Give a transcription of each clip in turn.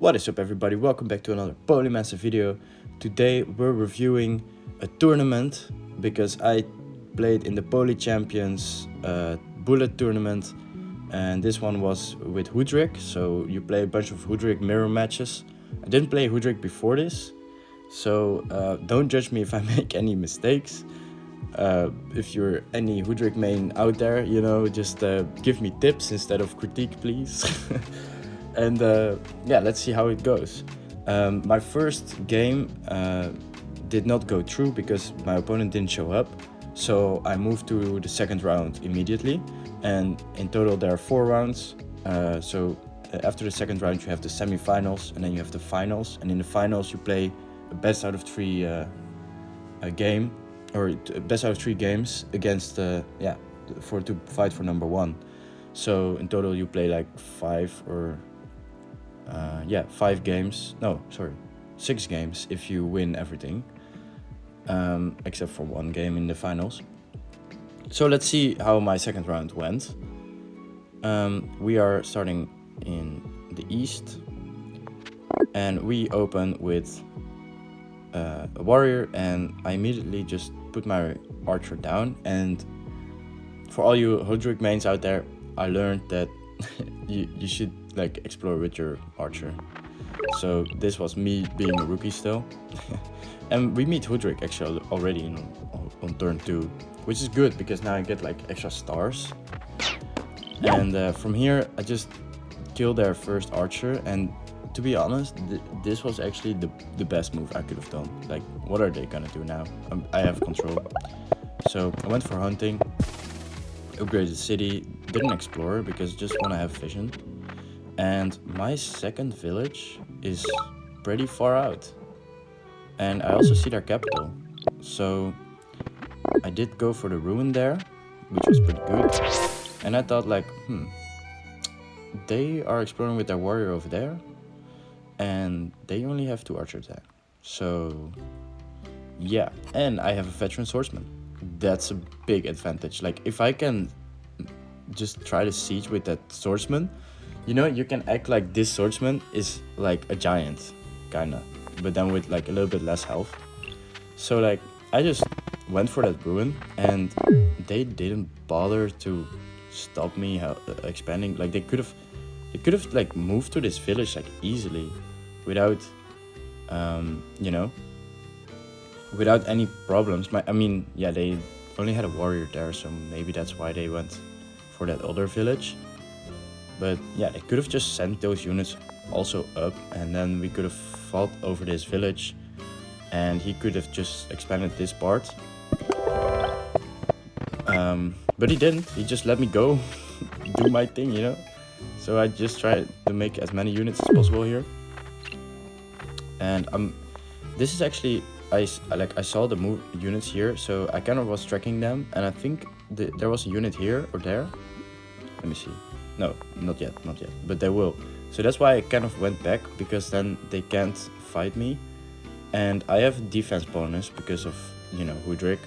What is up everybody, welcome back to another Polymaster video. Today we're reviewing a tournament because I played in the Poly Champions bullet tournament, and this one was with Hoodrick, so you play a bunch of Hoodrick mirror matches. I didn't play Hoodrick before this, so don't judge me if I make any mistakes. If you're any Hoodrick main out there, you know, just give me tips instead of critique, please. And yeah, let's see how it goes. My first game did not go through because my opponent didn't show up, so I moved to the second round immediately, and in total there are 4 rounds. So after the second round you have the semifinals, and then you have the finals, and in the finals you play a best out of 3 game, or best out of 3 games against to fight for number 1. So in total you play like 6 games if you win everything, except for 1 game in the finals. So let's see how my second round went. We are starting in the east, and we open with a warrior, and I immediately just put my archer down. And for all you Hoodrick mains out there, I learned that you should like explore with your archer. So this was me being a rookie still. And we meet Hoodrick actually already on turn 2, which is good because now I get like extra stars. And from here I just killed their first archer, and to be honest, this was actually the best move I could have done. Like, what are they gonna do now? I have control. So I went for hunting, upgraded the city, didn't explore because just want to have vision. And my second village is pretty far out, and I also see their capital, so I did go for the ruin there, which was pretty good. And I thought like, they are exploring with their warrior over there, and they only have 2 archers there, so yeah. And I have a veteran swordsman. That's a big advantage. Like, if I can just try to siege with that swordsman, you know, you can act like this swordsman is like a giant, kinda, but then with like a little bit less health. So like, I just went for that ruin, and they didn't bother to stop me expanding. Like, they could have like moved to this village like easily without without any problems. They only had a warrior there, so maybe that's why they went for that other village. But yeah, they could have just sent those units also up, and then we could have fought over this village, and he could have just expanded this part. But he didn't. He just let me go do my thing, you know. So I just tried to make as many units as possible here. And this is actually, I saw the units here, so I kind of was tracking them, and I think there was a unit here or there. Let me see. No, not yet, but they will. So that's why I kind of went back, because then they can't fight me. And I have defense bonus because of, you know, Hoodrick,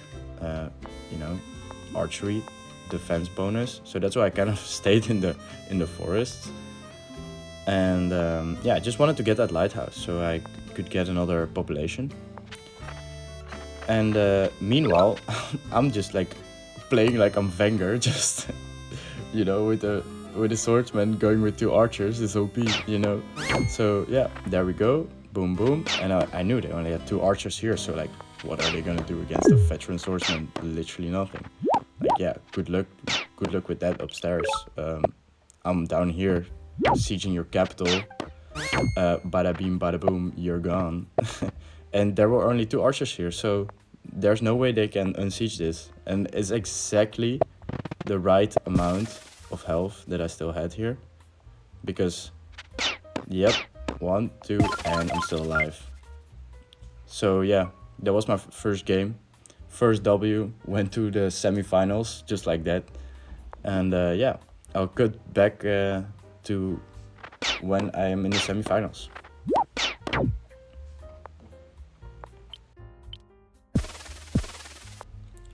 archery, defense bonus. So that's why I kind of stayed in the forest. And I just wanted to get that lighthouse so I could get another population. And meanwhile, I'm just like playing like I'm Wenger, just you know, with a swordsman going with 2 archers is OP, you know. So yeah, there we go, boom boom. And I knew they only had 2 archers here, so like, what are they gonna do against a veteran swordsman? Literally nothing. Like, yeah, good luck with that upstairs. I'm down here sieging your capital. Bada beam bada boom, you're gone. And there were only 2 archers here, so there's no way they can unsiege this. And it's exactly the right amount of health that I still had here, because yep, 1, 2, and I'm still alive. So yeah, that was my first game. First W, went to the semifinals just like that. And yeah, I'll cut back to when I am in the semifinals.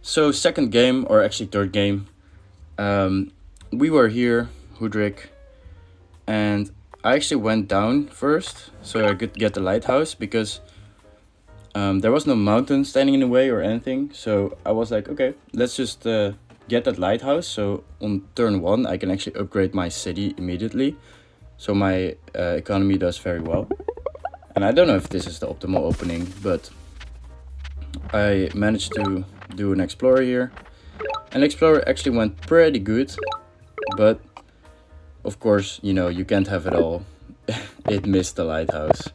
So second game, or actually third game, we were here, Hoodrick, and I actually went down first so I could get the lighthouse because there was no mountain standing in the way or anything. So I was like, okay, let's just get that lighthouse. So on turn 1, I can actually upgrade my city immediately. So my economy does very well. And I don't know if this is the optimal opening, but I managed to do an explorer here. And explorer actually went pretty good, but of course, you know, you can't have it all. It missed the lighthouse.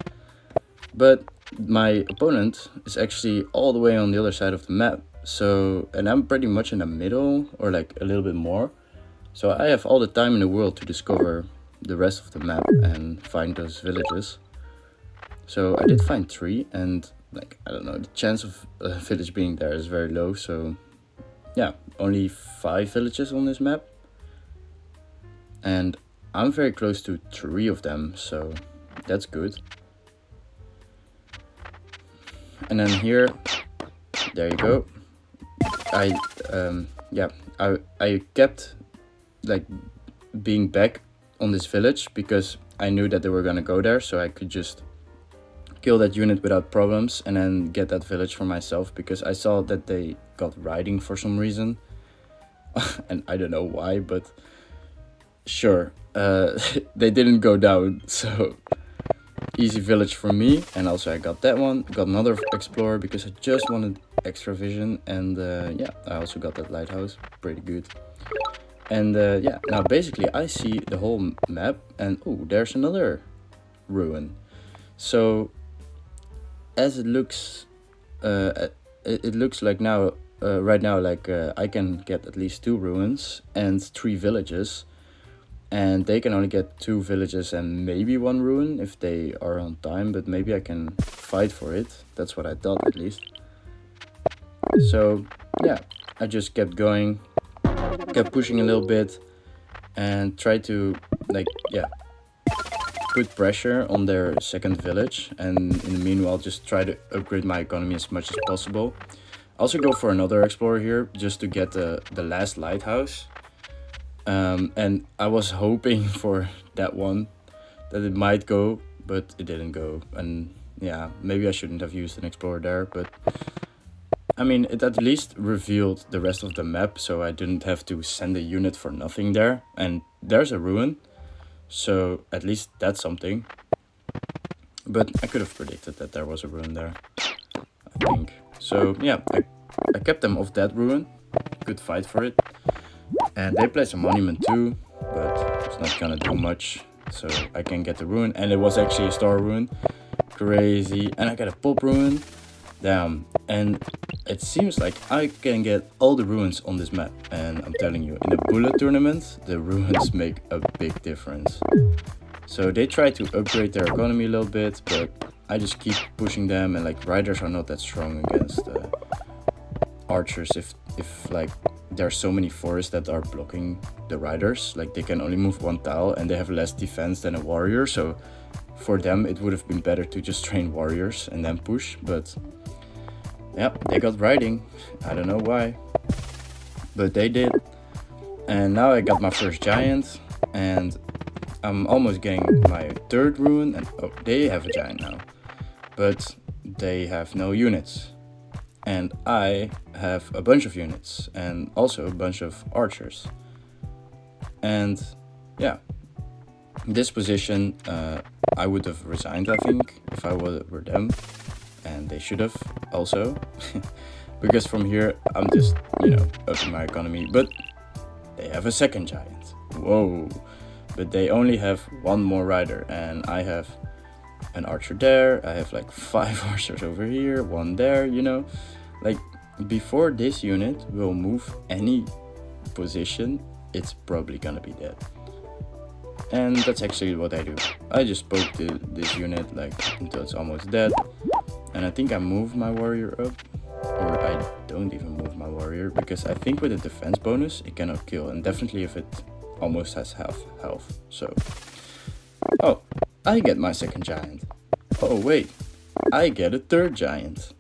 But my opponent is actually all the way on the other side of the map. So, and I'm pretty much in the middle, or like a little bit more. So I have all the time in the world to discover the rest of the map and find those villages. So I did find 3, and like, I don't know, the chance of a village being there is very low. So yeah, only 5 villages on this map. And I'm very close to 3 of them, so that's good. And then here, there you go. I kept like being back on this village because I knew that they were gonna go there, so I could just kill that unit without problems and then get that village for myself, because I saw that they got riding for some reason. And I don't know why, but sure, they didn't go down, so easy village for me. And also I got that one, got another explorer because I just wanted extra vision, and yeah, I also got that lighthouse, pretty good. And yeah, now basically I see the whole map, and oh, there's another ruin. So as it looks, it looks like now, right now, like I can get at least 2 ruins and 3 villages, and they can only get 2 villages and maybe 1 ruin if they are on time, but maybe I can fight for it. That's what I thought, at least. So yeah, I just kept going, kept pushing a little bit, and tried to, like, yeah, put pressure on their second village, and in the meanwhile just try to upgrade my economy as much as possible. Also go for another explorer here just to get the last lighthouse. And I was hoping for that one, that it might go, but it didn't go. And yeah, maybe I shouldn't have used an explorer there, but I mean, it at least revealed the rest of the map, so I didn't have to send a unit for nothing there. And there's a ruin, so at least that's something. But I could have predicted that there was a ruin there, I think. So yeah, I kept them off that ruin, good fight for it. And they placed a monument too, but it's not gonna do much. So I can get the ruin, and it was actually a star ruin. Crazy. And I got a pop ruin. Damn. And it seems like I can get all the ruins on this map. And I'm telling you, in a bullet tournament, the ruins make a big difference. So they try to upgrade their economy a little bit, but I just keep pushing them, and like riders are not that strong against archers if like there are so many forests that are blocking the riders. Like they can only move 1 tile and they have less defense than a warrior, so for them it would have been better to just train warriors and then push. But yeah, they got riding, I don't know why, but they did. And now I got my first giant, and I'm almost getting my 3rd ruin, and oh, they have a giant now, but they have no units. And I have a bunch of units and also a bunch of archers. And yeah, this position I would have resigned, I think, if I were them. And they should have also. Because from here I'm just, you know, upping my economy. But they have a 2nd giant. Whoa. But they only have 1 more rider, and I have an archer there. I have like 5 archers over here, 1 there, you know. Like, before this unit will move any position, it's probably gonna be dead. And that's actually what I do. I just poke this unit like until it's almost dead. And I think I move my warrior up. Or I don't even move my warrior, because I think with a defense bonus it cannot kill. And definitely if it almost has half health. So, oh, I get my 2nd giant. Oh wait, I get a 3rd giant.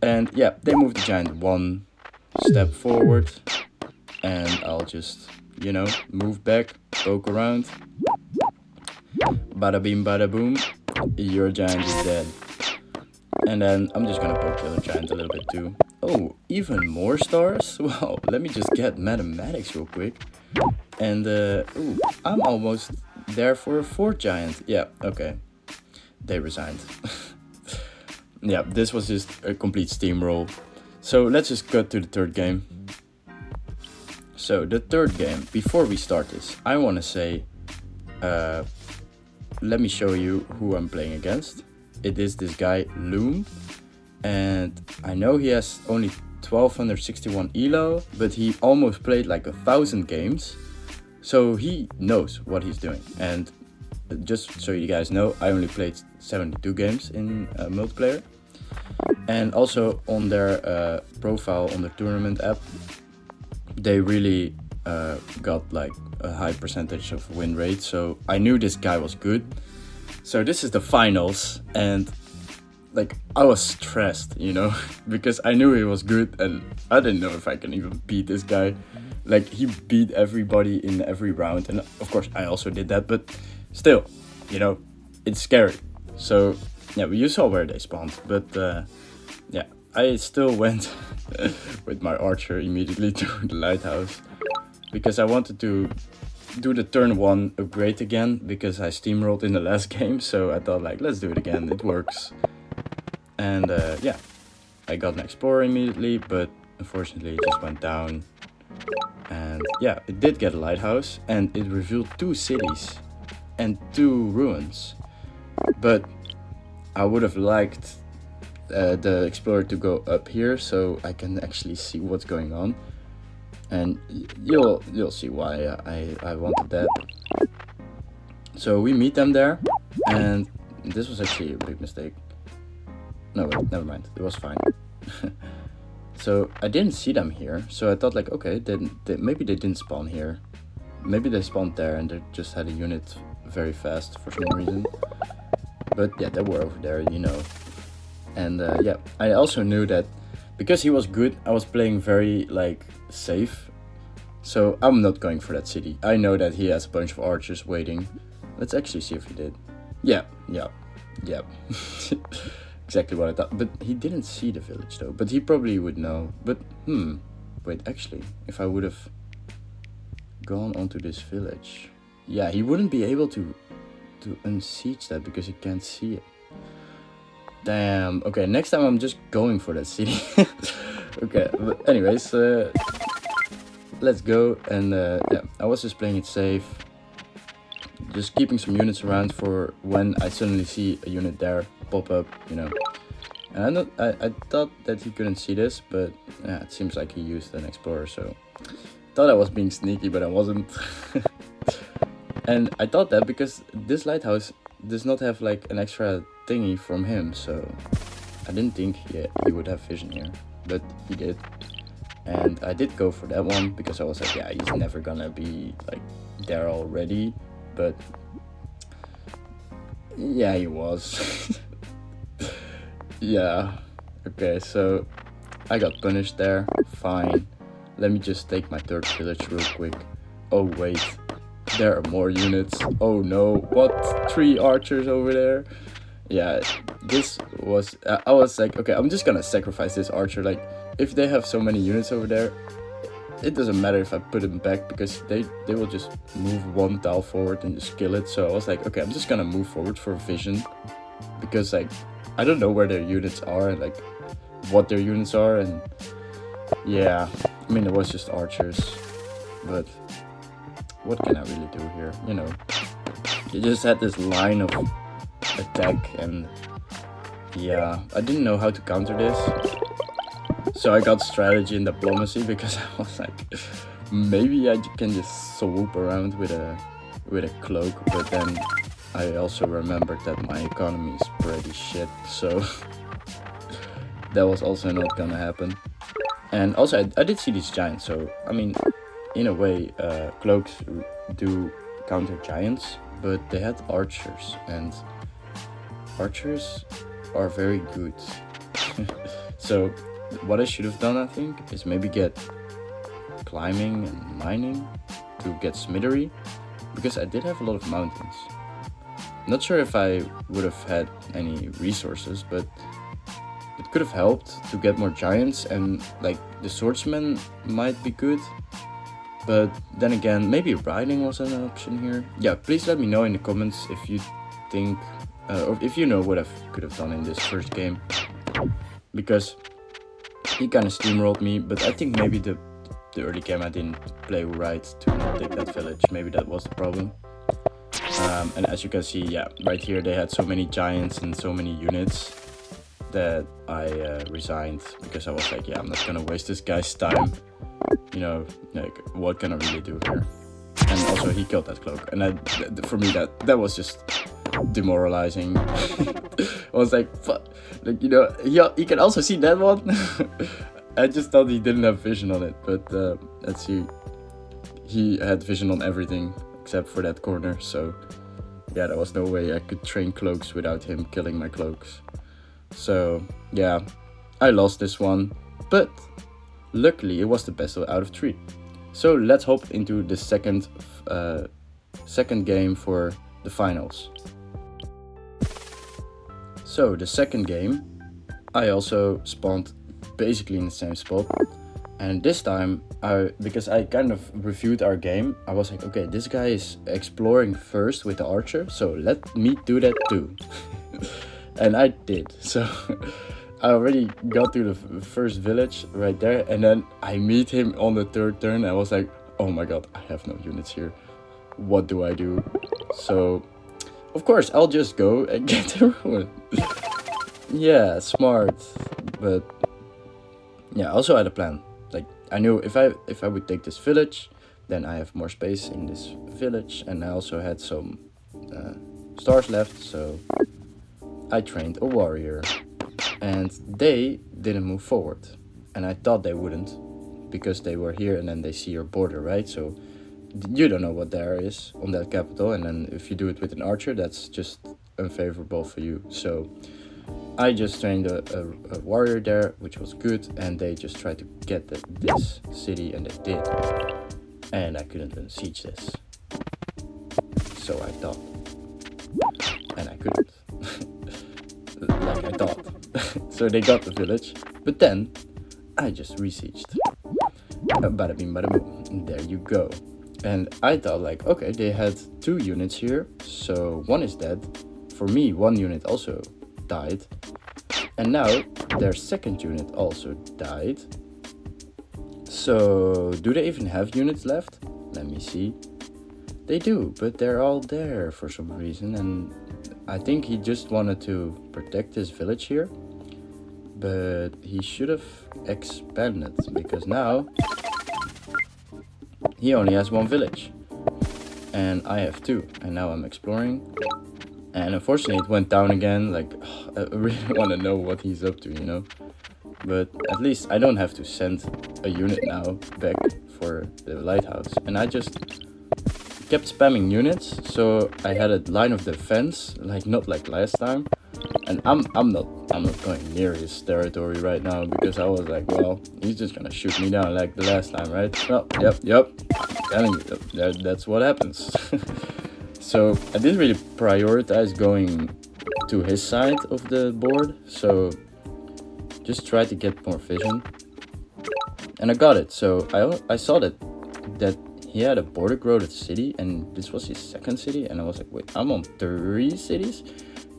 And yeah, they move the giant 1 step forward, and I'll just, you know, move back, poke around, Bada bing, bada boom. Your giant is dead. And then I'm just gonna poke the other giant a little bit too. Oh, even more stars? Wow, let me just get mathematics real quick. And, ooh, I'm almost there for a fourth giant. Yeah, okay. They resigned. Yeah, this was just a complete steamroll. So let's just go to the third game. So the third game, before we start this, I want to say, let me show you who I'm playing against. It is this guy, Loom. And I know he has only 1261 elo, but he almost played like 1,000 games. So he knows what he's doing. And just so you guys know, I only played 72 games in multiplayer. And also on their profile on the tournament app, they really got like a high percentage of win rate. So I knew this guy was good. So this is the finals, and like I was stressed, you know, because I knew he was good and I didn't know if I can even beat this guy. Like he beat everybody in every round, and of course I also did that, but still, you know, it's scary. So yeah, you saw where they spawned, but yeah, I still went with my archer immediately to the lighthouse because I wanted to do the turn 1 upgrade again because I steamrolled in the last game. So I thought like, let's do it again, it works. And yeah, I got an explorer immediately, but unfortunately it just went down. And yeah, it did get a lighthouse, and it revealed 2 cities and 2 ruins. But I would have liked the explorer to go up here so I can actually see what's going on. And you'll see why I wanted that. So we meet them there, and this was actually a big mistake. No, wait, never mind, it was fine. So I didn't see them here, so I thought like, okay, then maybe they didn't spawn here. Maybe they spawned there and they just had a unit very fast for some reason. But yeah, they were over there, you know. And yeah, I also knew that because he was good, I was playing very like safe. So I'm not going for that city. I know that he has a bunch of archers waiting. Let's actually see if he did. Yeah. Exactly what I thought. But he didn't see the village though. But he probably would know. But wait, actually, if I would have gone onto this village, yeah, he wouldn't be able to unsiege that because he can't see it. Damn. Okay, next time I'm just going for that city. Okay, but anyways, let's go. And yeah, I was just playing it safe, just keeping some units around for when I suddenly see a unit there pop up, you know. And I thought that he couldn't see this, but yeah, it seems like he used an explorer, so thought I was being sneaky, but I wasn't. And I thought that because this lighthouse does not have like an extra thingy from him, so I didn't think he would have vision here, but he did. And I did go for that one because I was like, yeah, he's never gonna be like there already, but yeah, he was. Yeah, okay, so I got punished there, fine. Let me just take my third village real quick. Oh wait, there are more units. Oh no, what? 3 archers over there? Yeah, this was, I was like, okay, I'm just gonna sacrifice this archer. Like, if they have so many units over there, it doesn't matter if I put them back because they will just move 1 tile forward and just kill it. So I was like, okay, I'm just gonna move forward for vision because like, I don't know where their units are and like what their units are. And yeah, I mean, it was just archers, but what can I really do here? You know, you just had this line of attack, and yeah, I didn't know how to counter this. So I got strategy and diplomacy because I was like, maybe I can just swoop around with a cloak, but then I also remembered that my economy is pretty shit, so that was also not gonna happen. And also I did see these giants, so I mean, in a way, cloaks do counter giants, but they had archers, and archers are very good. So what I should have done, I think, is maybe get climbing and mining to get smithery, because I did have a lot of mountains. Not sure if I would have had any resources, but it could have helped to get more giants, and like the swordsman might be good. But then again, maybe riding was an option here. Yeah, please let me know in the comments if you think, or if you know what I could have done in this first game. Because he kind of steamrolled me, but I think maybe the early game I didn't play right to not take that village. Maybe that was the problem. And as you can see, yeah, right here they had so many giants and so many units that I resigned, because I was like, yeah, I'm not gonna waste this guy's time. You know, like, what can I really do here? And also he killed that cloak, and for me that was just demoralizing. I was like, fuck, like, you know, he can also see that one. I just thought he didn't have vision on it, but let's see, he had vision on everything except for that corner. So yeah, there was no way I could train cloaks without him killing my cloaks. So yeah, I lost this one, but luckily it was the best out of 3. So let's hop into the second game for the finals. So the second game, I also spawned basically in the same spot, and this time because I kind of reviewed our game, I was like, okay, this guy is exploring first with the archer, so let me do that too. And I did. So I already got to the first village right there, and then I meet him on the third turn. I was like, oh my god, I have no units here. What do I do? So of course I'll just go and get the ruin. Yeah, smart. But yeah, I also had a plan. Like, I knew if I would take this village, then I have more space in this village, and I also had some stars left, so I trained a warrior. And they didn't move forward, and I thought they wouldn't, because they were here and then they see your border, right? So you don't know what there is on that capital, and then if you do it with an archer, that's just unfavorable for you. So I just trained a warrior there, which was good, and they just tried to get this city, and they did. And I couldn't unsiege this. So I thought. And I couldn't. Like I thought. So they got the village, but then I just resieged. Bada bing bada boom. There you go. And I thought, like, okay, they had 2 units here, so 1 is dead. For me, 1 unit also died, and now their second unit also died. So do they even have units left? Let me see. They do, but they're all there for some reason, and I think he just wanted to protect his village here, but he should have expanded, because now he only has 1 village and I have 2, and now I'm exploring. And unfortunately it went down again. Like, I really want to know what he's up to, you know. But at least I don't have to send a unit now back for the lighthouse. And I just kept spamming units, so I had a line of defense, like not like last time. And I'm not going near his territory right now, because I was like, well, he's just gonna shoot me down like the last time, right? Oh, yep. I'm telling you, that's what happens. So I didn't really prioritize going to his side of the board, so just try to get more vision. And I got it. So I saw that he had a border growth city, and this was his second city, and I was like, wait, I'm on 3 cities,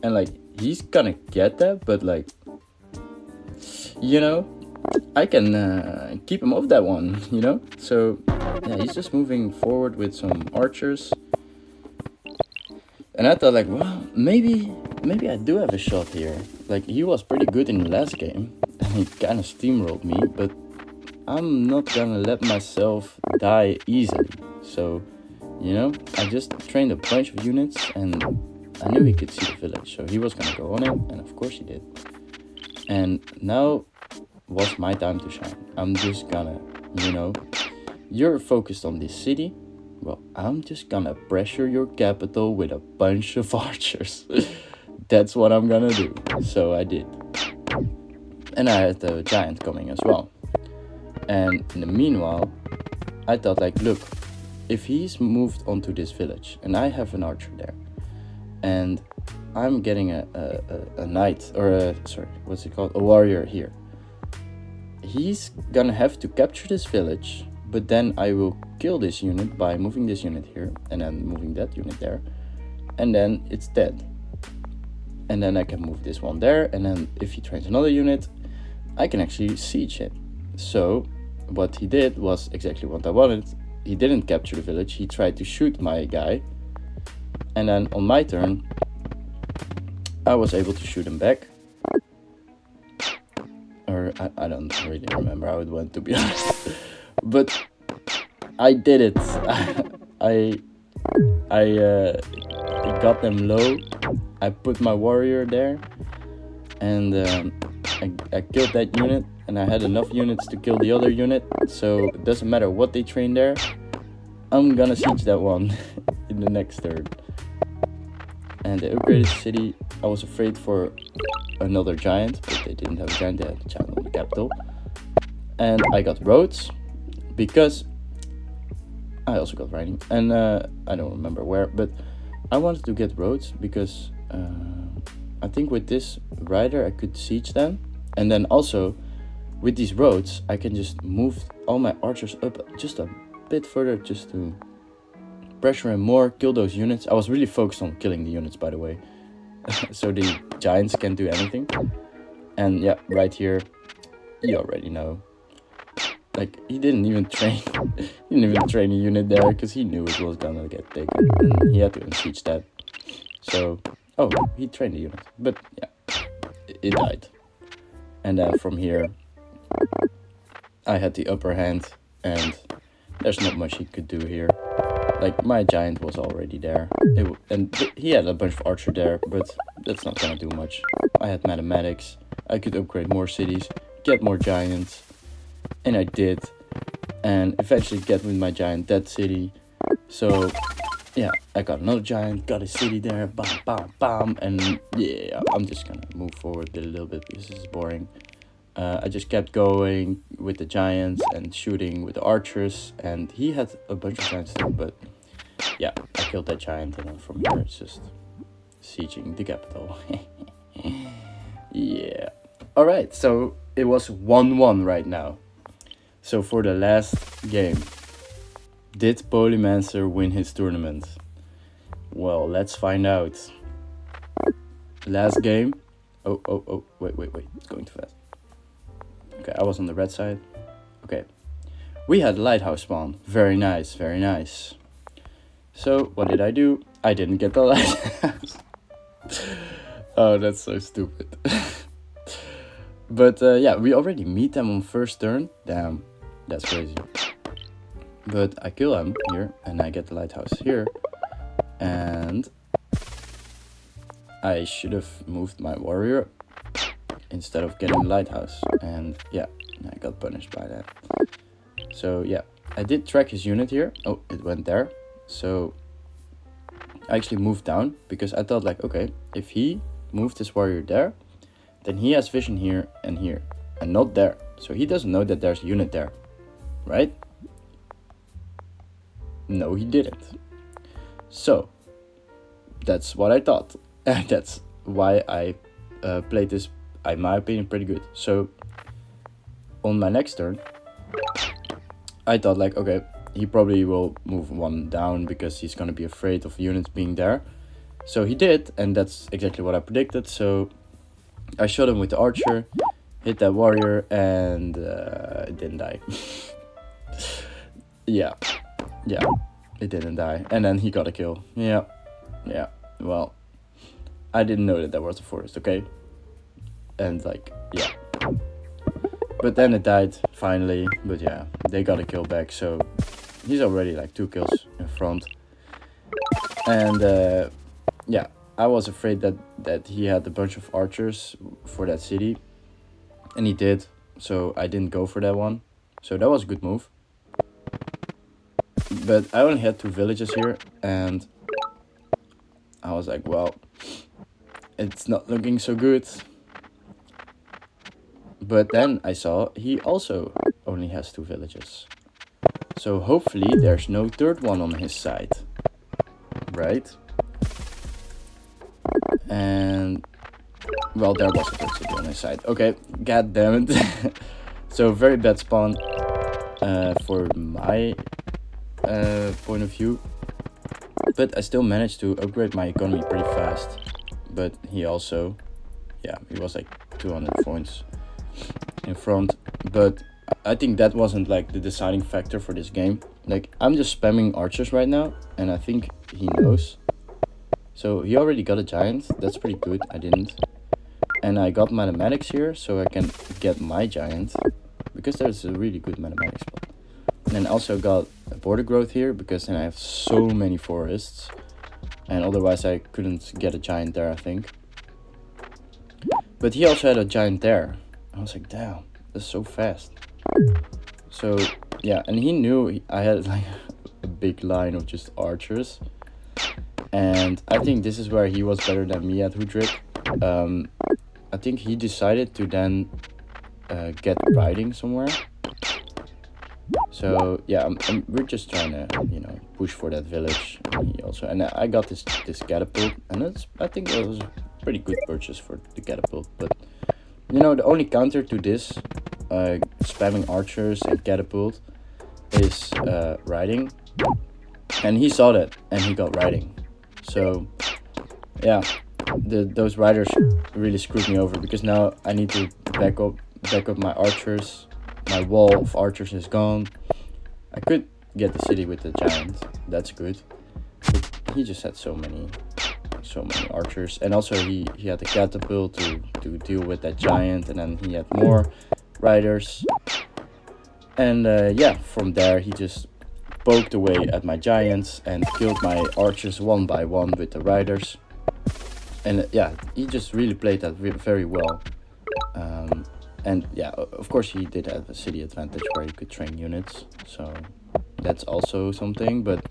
and like, he's gonna get that, but like, you know, I can keep him off that one, you know. So yeah, he's just moving forward with some archers. And I thought, like, well, maybe I do have a shot here. Like, he was pretty good in the last game, and he kind of steamrolled me, but I'm not gonna let myself die easily. So, you know, I just trained a bunch of units, and I knew he could see the village, so he was gonna go on it, and of course he did. And now was my time to shine. I'm just gonna, you know, you're focused on this city. Well, I'm just gonna pressure your capital with a bunch of archers. That's what I'm gonna do. So I did. And I had the giant coming as well. And in the meanwhile, I thought, like, look, if he's moved onto this village and I have an archer there, and I'm getting a knight, or a warrior here. He's gonna have to capture this village, but then I will kill this unit by moving this unit here, and then moving that unit there, and then it's dead. And then I can move this one there, and then if he trains another unit, I can actually siege him. So what he did was exactly what I wanted. He didn't capture the village, he tried to shoot my guy, and then on my turn I was able to shoot him back. Or I don't really remember how it went, to be honest. But I did it. I got them low. I put my warrior there, and I killed that unit, and I had enough units to kill the other unit. So it doesn't matter what they train there, I'm gonna siege that one in the next turn. And the upgraded city, I was afraid for another giant, but they didn't have a giant, they had a giant on the capital. And I got roads, because I also got riding, and I don't remember where, but I wanted to get roads because I think with this rider I could siege them, and then also with these roads I can just move all my archers up just a bit further, just to pressure him more, kill those units. I was really focused on killing the units, by the way, so the giants can't do anything. And yeah, right here, you already know. Like, he didn't even train a unit there, because he knew it was gonna get taken, and he had to unsiege that. So, oh, he trained the unit, but yeah, it died. And then from here, I had the upper hand, and there's not much he could do here. Like, my giant was already there, and he had a bunch of archer there, but that's not gonna do much. I had mathematics, I could upgrade more cities, get more giants, and I did, and eventually get with my giant that city. So yeah, I got another giant, got a city there, bam, bam, bam, and yeah, I'm just gonna move forward a little bit because this is boring. I just kept going with the giants and shooting with the archers, and he had a bunch of giants too, but yeah, I killed that giant, and then from here it's just sieging the capital. Yeah. Alright, so it was 1-1 right now. So for the last game, did Polymancer win his tournament? Well, let's find out. Last game. Oh, wait, it's going too fast. Okay, I was on the red side. Okay. We had lighthouse spawn. Very nice, very nice. So, what did I do? I didn't get the lighthouse. Oh, that's so stupid. But yeah, we already meet them on first turn. Damn, that's crazy. But I kill him here, and I get the lighthouse here. And I should have moved my warrior instead of getting the lighthouse. And yeah, I got punished by that. So yeah, I did track his unit here. Oh, it went there. So I actually moved down, because I thought, like, okay, if he moved his warrior there, then he has vision here, and not there. So he doesn't know that there's a unit there, right? No, he didn't. So that's what I thought. And that's why I played this, in my opinion, pretty good. So on my next turn, I thought, like, okay, he probably will move one down because he's gonna be afraid of units being there. So he did, and that's exactly what I predicted. So I shot him with the archer, hit that warrior, and it didn't die. Yeah, it didn't die. And then he got a kill. Yeah, well, I didn't know that was a forest, okay? And like, yeah. But then it died, finally. But yeah, they got a kill back, so he's already like 2 kills in front. And yeah, I was afraid that he had a bunch of archers for that city. And he did, so I didn't go for that one. So that was a good move. But I only had 2 villages here, and I was like, well, it's not looking so good. But then I saw he also only has 2 villages. So hopefully there's no third one on his side. Right? And well, there was a third city on his side. Okay, god damn it. So very bad spawn for my point of view. But I still managed to upgrade my economy pretty fast. But he also, yeah, he was like 200 points in front. But I think that wasn't like the deciding factor for this game. Like, I'm just spamming archers right now, and I think he knows. So he already got a giant. That's pretty good. I didn't. And I got mathematics here, so I can get my giant, because there's a really good mathematics spot. And also got a border growth here, because then I have so many forests, and otherwise I couldn't get a giant there, I think. But he also had a giant there. I was like, damn, that's so fast. So yeah, and he knew I had like a big line of just archers, and I think this is where he was better than me at Hoodrick. I think he decided to then get riding somewhere. So yeah, we're just trying to, you know, push for that village. And he also, and I got this catapult, and I think it was a pretty good purchase for the catapult. But you know, the only counter to this, spamming archers and catapult, is riding. And he saw that, and he got riding. So yeah, those riders really screwed me over, because now I need to back up my archers. My wall of archers is gone. I could get the city with the giant. That's good. But he just had so many archers, and also he had the catapult to deal with that giant, and then he had more riders. And yeah, from there he just poked away at my giants and killed my archers one by one with the riders. And yeah, he just really played that very well. And yeah, of course he did have a city advantage where he could train units, so that's also something. But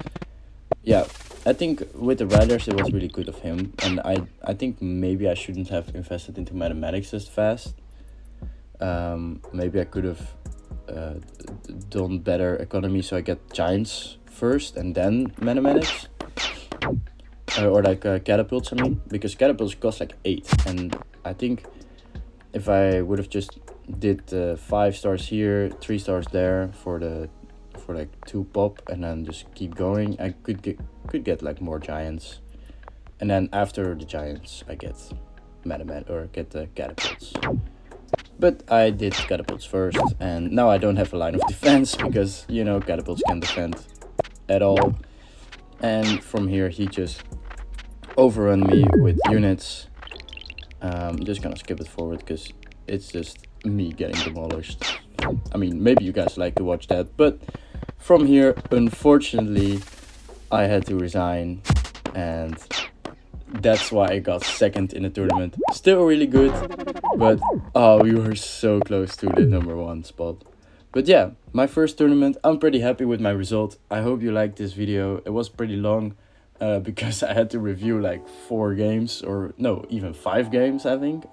yeah, I think with the riders it was really good of him, and I think maybe I shouldn't have invested into mathematics as fast. Maybe I could have done better economy, so I get giants first and then mathematics. Or like catapults, I mean, because catapults cost like 8, and I think if I would have just did 5 stars here, 3 stars there for like 2 pop, and then just keep going, I could get like more giants, and then after the giants I get the catapults. But I did catapults first, and now I don't have a line of defense, because you know, catapults can't defend at all. And from here he just overrun me with units. I'm just gonna skip it forward, because it's just me getting demolished. I mean, maybe you guys like to watch that, but from here, unfortunately, I had to resign, and that's why I got second in the tournament. Still really good, but oh, we were so close to the #1 spot. But yeah, my first tournament, I'm pretty happy with my result. I hope you liked this video. It was pretty long, because I had to review like 4 games, or no, even 5 games, I think.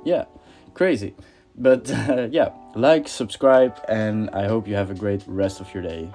Yeah, crazy. But yeah, like, subscribe, and I hope you have a great rest of your day.